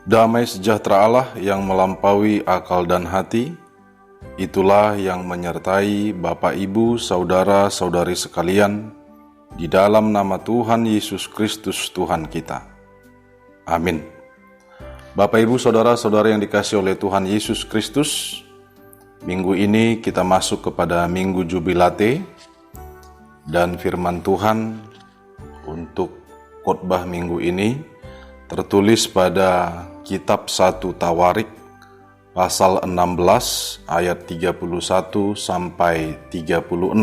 Damai sejahtera Allah yang melampaui akal dan hati, itulah yang menyertai Bapak, Ibu, Saudara-saudari sekalian, di dalam nama Tuhan Yesus Kristus Tuhan kita. Amin. Bapak, Ibu, Saudara-saudari yang dikasihi oleh Tuhan Yesus Kristus, minggu ini kita masuk kepada Minggu Jubilate, dan firman Tuhan untuk khotbah minggu ini tertulis pada Kitab 1 Tawarik pasal 16 ayat 31 sampai 36.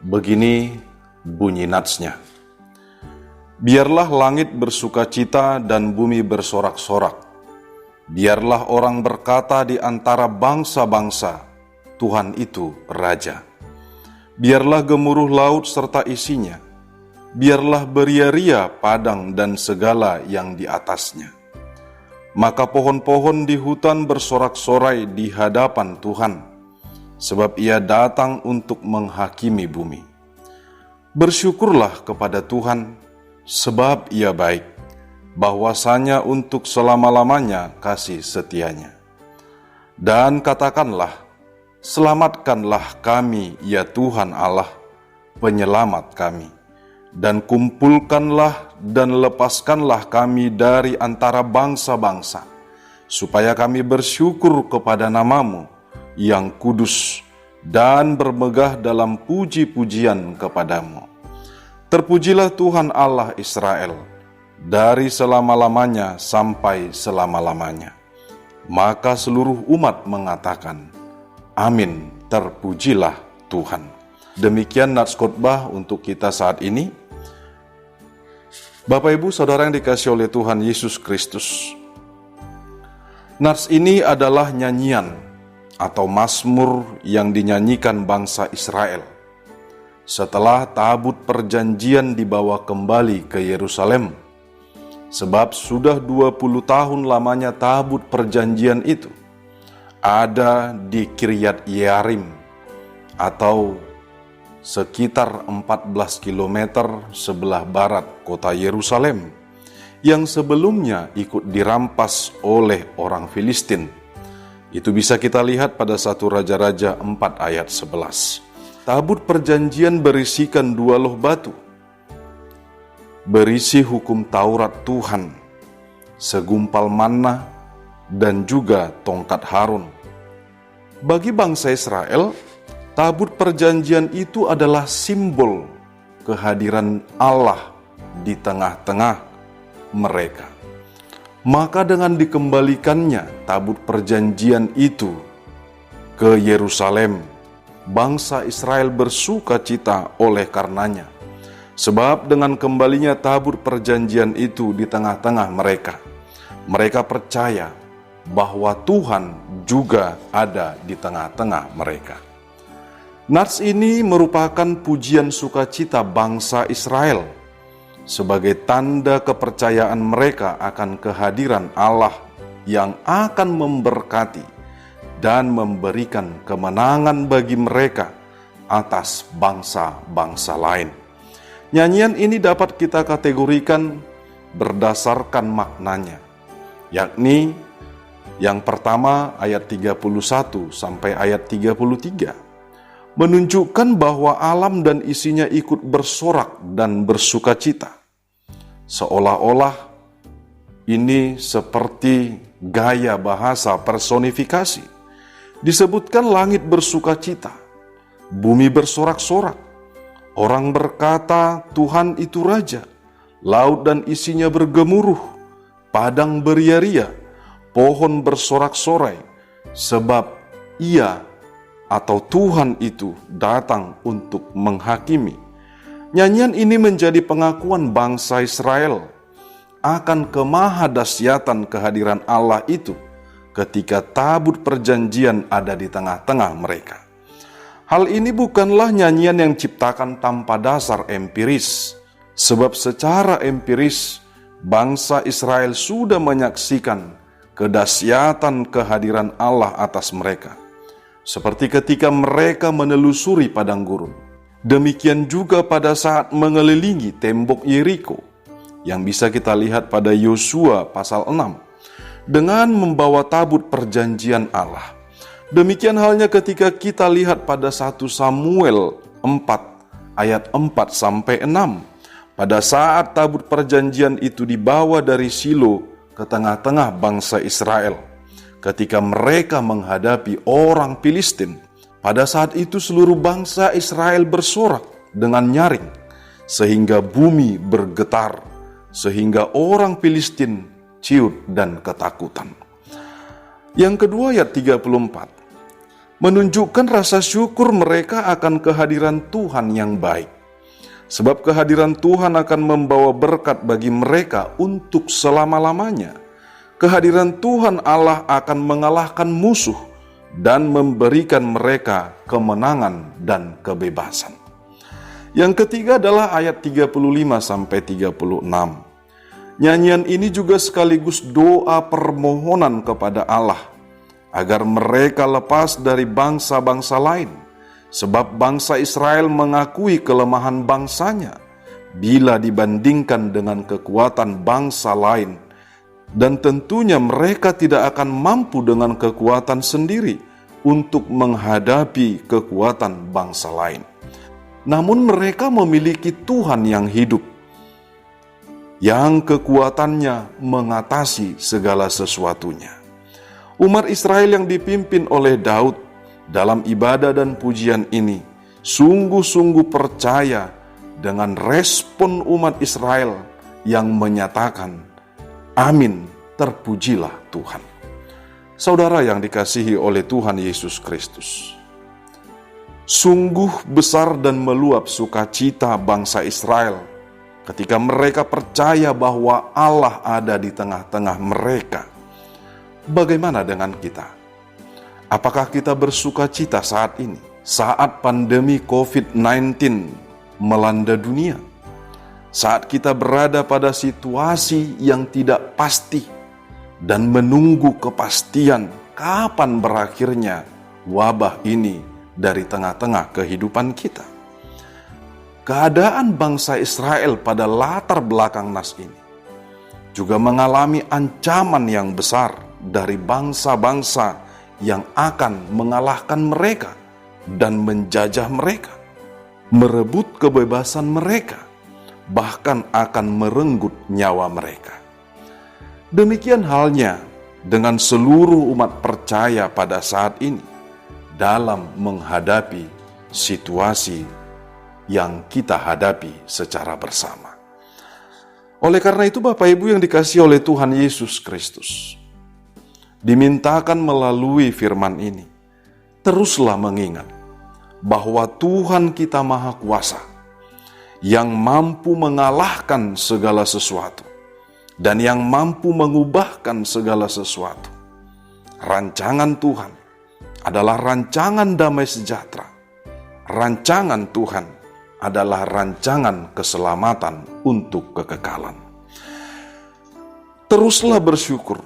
Begini bunyi natsnya. Biarlah langit bersukacita dan bumi bersorak-sorak. Biarlah orang berkata di antara bangsa-bangsa, Tuhan itu Raja. Biarlah gemuruh laut serta isinya. Biarlah beria-ria padang dan segala yang di atasnya. Maka pohon-pohon di hutan bersorak-sorai di hadapan Tuhan, sebab Ia datang untuk menghakimi bumi. Bersyukurlah kepada Tuhan, sebab Ia baik, bahwasanya untuk selama-lamanya kasih setianya. Dan katakanlah, selamatkanlah kami, ya Tuhan Allah, penyelamat kami. Dan kumpulkanlah dan lepaskanlah kami dari antara bangsa-bangsa, supaya kami bersyukur kepada nama-Mu yang kudus dan bermegah dalam puji-pujian kepadamu. Terpujilah Tuhan Allah Israel, dari selama-lamanya sampai selama-lamanya. Maka seluruh umat mengatakan, Amin, terpujilah Tuhan. Demikian nats khotbah untuk kita saat ini. Bapak, Ibu, Saudara yang dikasihi oleh Tuhan Yesus Kristus, nats ini adalah nyanyian atau mazmur yang dinyanyikan bangsa Israel setelah tabut perjanjian dibawa kembali ke Yerusalem. Sebab sudah 20 tahun lamanya tabut perjanjian itu ada di Kiryat Yearim atau sekitar 14 km sebelah barat kota Yerusalem, yang sebelumnya ikut dirampas oleh orang Filistin. Itu bisa kita lihat pada 1 Raja-Raja 4 ayat 11. Tabut perjanjian berisikan 2 loh batu, berisi hukum Taurat Tuhan, segumpal manna, dan juga tongkat Harun. Bagi bangsa Israel, tabut perjanjian itu adalah simbol kehadiran Allah di tengah-tengah mereka. Maka dengan dikembalikannya tabut perjanjian itu ke Yerusalem, bangsa Israel bersukacita oleh karenanya. Sebab dengan kembalinya tabut perjanjian itu di tengah-tengah mereka, mereka percaya bahwa Tuhan juga ada di tengah-tengah mereka. Nats ini merupakan pujian sukacita bangsa Israel sebagai tanda kepercayaan mereka akan kehadiran Allah yang akan memberkati dan memberikan kemenangan bagi mereka atas bangsa-bangsa lain. Nyanyian ini dapat kita kategorikan berdasarkan maknanya, yakni yang pertama ayat 31 sampai ayat 33. Menunjukkan bahwa alam dan isinya ikut bersorak dan bersukacita. Seolah-olah ini seperti gaya bahasa personifikasi. Disebutkan langit bersukacita, bumi bersorak-sorak, orang berkata Tuhan itu Raja, laut dan isinya bergemuruh, padang beria-ria, pohon bersorak-sorai, sebab Ia atau Tuhan itu datang untuk menghakimi. Nyanyian ini menjadi pengakuan bangsa Israel akan kemahadahsyatan kehadiran Allah itu ketika tabut perjanjian ada di tengah-tengah mereka. Hal ini bukanlah nyanyian yang ciptakan tanpa dasar empiris, sebab secara empiris bangsa Israel sudah menyaksikan kedahsyatan kehadiran Allah atas mereka. Seperti ketika mereka menelusuri padang gurun. Demikian juga pada saat mengelilingi tembok Yeriko, yang bisa kita lihat pada Yosua pasal 6, dengan membawa tabut perjanjian Allah. Demikian halnya ketika kita lihat pada 1 Samuel 4 ayat 4-6. Pada saat tabut perjanjian itu dibawa dari Shilo ke tengah-tengah bangsa Israel, ketika mereka menghadapi orang Filistin, pada saat itu seluruh bangsa Israel bersorak dengan nyaring, sehingga bumi bergetar, sehingga orang Filistin ciut dan ketakutan. Yang kedua ayat 34, menunjukkan rasa syukur mereka akan kehadiran Tuhan yang baik. Sebab kehadiran Tuhan akan membawa berkat bagi mereka untuk selama-lamanya. Kehadiran Tuhan Allah akan mengalahkan musuh dan memberikan mereka kemenangan dan kebebasan. Yang ketiga adalah ayat 35-36. Nyanyian ini juga sekaligus doa permohonan kepada Allah agar mereka lepas dari bangsa-bangsa lain, sebab bangsa Israel mengakui kelemahan bangsanya bila dibandingkan dengan kekuatan bangsa lain, dan tentunya mereka tidak akan mampu dengan kekuatan sendiri untuk menghadapi kekuatan bangsa lain. Namun mereka memiliki Tuhan yang hidup, yang kekuatannya mengatasi segala sesuatunya. Umat Israel yang dipimpin oleh Daud dalam ibadah dan pujian ini sungguh-sungguh percaya dengan respon umat Israel yang menyatakan, "Amin, terpujilah Tuhan." Saudara yang dikasihi oleh Tuhan Yesus Kristus, sungguh besar dan meluap sukacita bangsa Israel ketika mereka percaya bahwa Allah ada di tengah-tengah mereka. Bagaimana dengan kita? Apakah kita bersukacita saat ini, saat pandemi COVID-19 melanda dunia? Saat kita berada pada situasi yang tidak pasti dan menunggu kepastian kapan berakhirnya wabah ini dari tengah-tengah kehidupan kita. Keadaan bangsa Israel pada latar belakang nas ini juga mengalami ancaman yang besar dari bangsa-bangsa yang akan mengalahkan mereka dan menjajah mereka, merebut kebebasan mereka, bahkan akan merenggut nyawa mereka. Demikian halnya dengan seluruh umat percaya pada saat ini dalam menghadapi situasi yang kita hadapi secara bersama. Oleh karena itu, Bapak Ibu yang dikasihi oleh Tuhan Yesus Kristus, dimintakan melalui firman ini, teruslah mengingat bahwa Tuhan kita Maha Kuasa yang mampu mengalahkan segala sesuatu dan yang mampu mengubahkan segala sesuatu. Rancangan Tuhan adalah rancangan damai sejahtera. Rancangan Tuhan adalah rancangan keselamatan untuk kekekalan. Teruslah bersyukur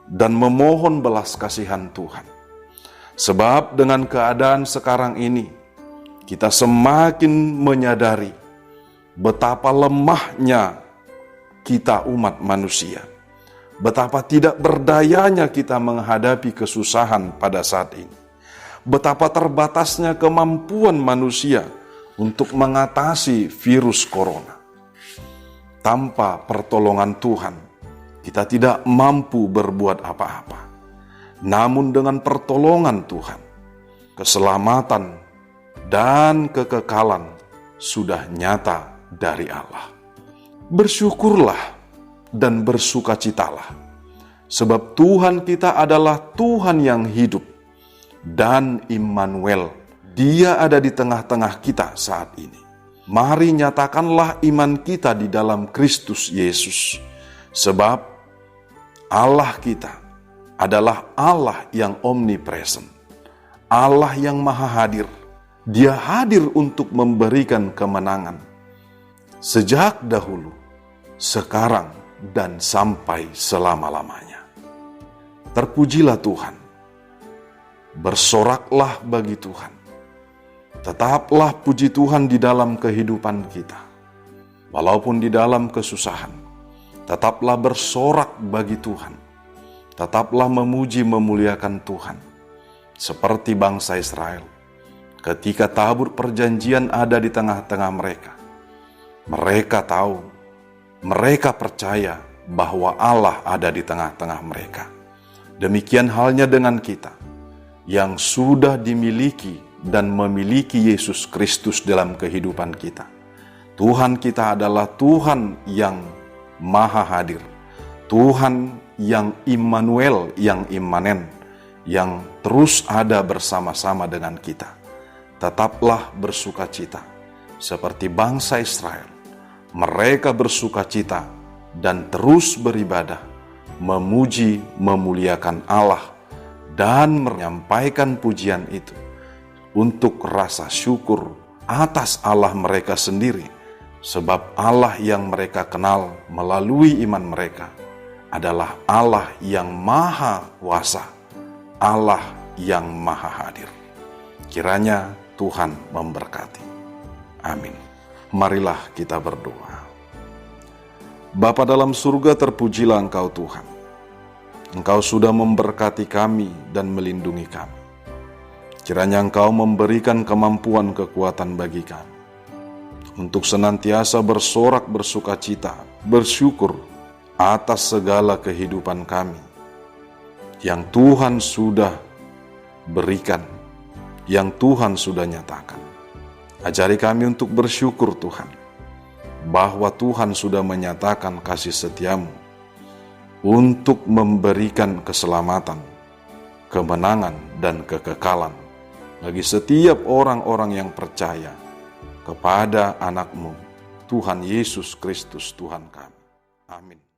dan memohon belas kasihan Tuhan. Sebab dengan keadaan sekarang ini, kita semakin menyadari betapa lemahnya kita umat manusia. Betapa tidak berdayanya kita menghadapi kesusahan pada saat ini. Betapa terbatasnya kemampuan manusia untuk mengatasi virus corona. Tanpa pertolongan Tuhan, kita tidak mampu berbuat apa-apa. Namun dengan pertolongan Tuhan, keselamatan dan kekekalan sudah nyata dari Allah. Bersyukurlah dan bersukacitalah, sebab Tuhan kita adalah Tuhan yang hidup dan Immanuel. Dia ada di tengah-tengah kita saat ini. Mari nyatakanlah iman kita di dalam Kristus Yesus. Sebab Allah kita adalah Allah yang omnipresent. Allah yang maha hadir. Dia hadir untuk memberikan kemenangan. Sejak dahulu, sekarang, dan sampai selama-lamanya. Terpujilah Tuhan. Bersoraklah bagi Tuhan. Tetaplah puji Tuhan di dalam kehidupan kita. Walaupun di dalam kesusahan, tetaplah bersorak bagi Tuhan. Tetaplah memuji memuliakan Tuhan, seperti bangsa Israel. Ketika tabut perjanjian ada di tengah-tengah mereka, mereka tahu, mereka percaya bahwa Allah ada di tengah-tengah mereka. Demikian halnya dengan kita, yang sudah dimiliki dan memiliki Yesus Kristus dalam kehidupan kita. Tuhan kita adalah Tuhan yang maha hadir, Tuhan yang Immanuel, yang imanen, yang terus ada bersama-sama dengan kita. Tetaplah bersukacita, seperti bangsa Israel. Mereka bersukacita dan terus beribadah, memuji, memuliakan Allah, dan menyampaikan pujian itu untuk rasa syukur atas Allah mereka sendiri, sebab Allah yang mereka kenal melalui iman mereka adalah Allah yang maha kuasa, Allah yang maha hadir. Kiranya Tuhan memberkati. Amin. Marilah kita berdoa. Bapa dalam surga, terpujilah Engkau Tuhan. Engkau sudah memberkati kami dan melindungi kami. Kiranya Engkau memberikan kemampuan kekuatan bagi kami untuk senantiasa bersorak bersukacita, bersyukur atas segala kehidupan kami yang Tuhan sudah berikan, yang Tuhan sudah nyatakan. Ajari kami untuk bersyukur Tuhan, bahwa Tuhan sudah menyatakan kasih setia-Mu untuk memberikan keselamatan, kemenangan, dan kekekalan bagi setiap orang-orang yang percaya kepada anak-Mu, Tuhan Yesus Kristus Tuhan kami. Amin.